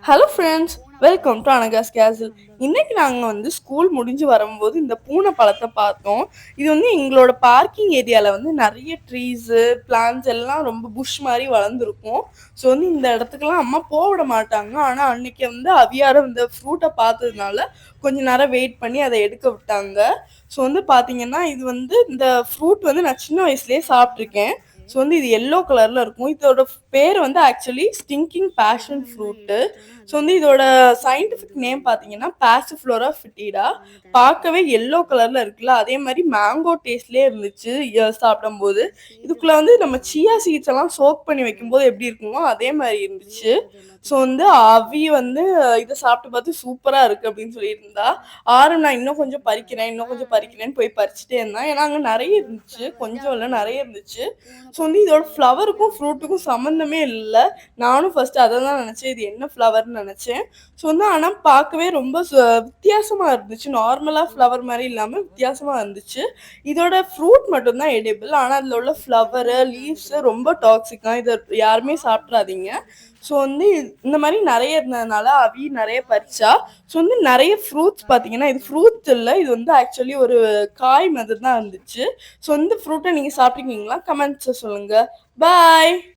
Hello friends, welcome to அனகாஸ் கேசல். இன்னைக்கு நாங்கள் ஸ்கூல் முடிஞ்சு வரும்போது இந்த பூனை பழத்தை பார்த்தோம். இது எங்களோட பார்க்கிங் ஏரியாவில் நிறைய ட்ரீஸு பிளான்ஸ் எல்லாம் ரொம்ப புஷ் மாதிரி வளர்ந்துருக்கும். ஸோ இந்த இடத்துக்கெல்லாம் அம்மா போக விட மாட்டாங்க. ஆனால் அன்னைக்கு அவியாரம் இந்த ஃப்ரூட்டை பார்த்ததுனால கொஞ்ச நேரம் வெயிட் பண்ணி அதை எடுக்க விட்டாங்க. ஸோ பார்த்தீங்கன்னா இது இந்த ஃப்ரூட் நான் சின்ன வயசுலேயே சாப்பிட்ருக்கேன். ஸோ இது எல்லோ கலர்ல இருக்கும். இதோட பேர் actually stinking passion fruit. So இதோட சயின்டிஃபிக் நேம் பார்த்தீங்கன்னா பாசிஃப்ளோரா ஃபிட்டிடா. பார்க்கவே எல்லோ கலர்ல இருக்குல்ல, அதே மாதிரி மேங்கோ டேஸ்ட்லேயே இருந்துச்சு சாப்பிடும்போது. இதுக்குள்ள நம்ம சியா சீட்ஸ் எல்லாம் சோக் பண்ணி வைக்கும்போது எப்படி இருக்குமோ அதே மாதிரி இருந்துச்சு. ஸோ அவி இதை சாப்பிட்டு பார்த்து சூப்பராக இருக்கு அப்படின்னு சொல்லிட்டு இருந்தா. நான் இன்னும் கொஞ்சம் பறிக்கிறேன் இன்னும் கொஞ்சம் பறிக்கிறேன்னு போய் பறிச்சுட்டே இருந்தேன். ஏன்னா அங்கே நிறைய இருந்துச்சு, கொஞ்சம் இல்லை நிறைய இருந்துச்சு. ஸோ இதோட ஃப்ளவருக்கும் ஃப்ரூட்டுக்கும் சம்மந்தமே இல்லை. நானும் ஃபர்ஸ்ட் அதை தான் நினச்சேன், இது என்ன ஃப்ளவர்னு நினச்சேன். ஸோ ஆனால் பார்க்கவே ரொம்ப வித்தியாசமாக இருந்துச்சு. நார்மலாக ஃப்ளவர் மாதிரி இல்லாமல் வித்தியாசமாக இருந்துச்சு. இதோட ஃப்ரூட் மட்டும்தான் எடிபிள். ஆனால் அதில் உள்ள ஃப்ளவரு லீவ்ஸு ரொம்ப டாக்ஸிக்காக, இதை யாருமே சாப்பிட்றாதீங்க. ஸோ இந்த மாதிரி நிறைய இருந்ததுனால அவி நிறைய பறிச்சா. ஸோ நிறைய ஃப்ரூட்ஸ் பார்த்தீங்கன்னா இது ஃப்ரூட்ஸ் இல்லை, இது ஆக்சுவலி ஒரு காய் மாதிரி தான் இருந்துச்சு. ஸோ இந்த ஃப்ரூட்டை நீங்கள் சாப்பிட்ருக்கீங்களா? கமெண்ட்ஸை சொல்லுங்கள். பாய்.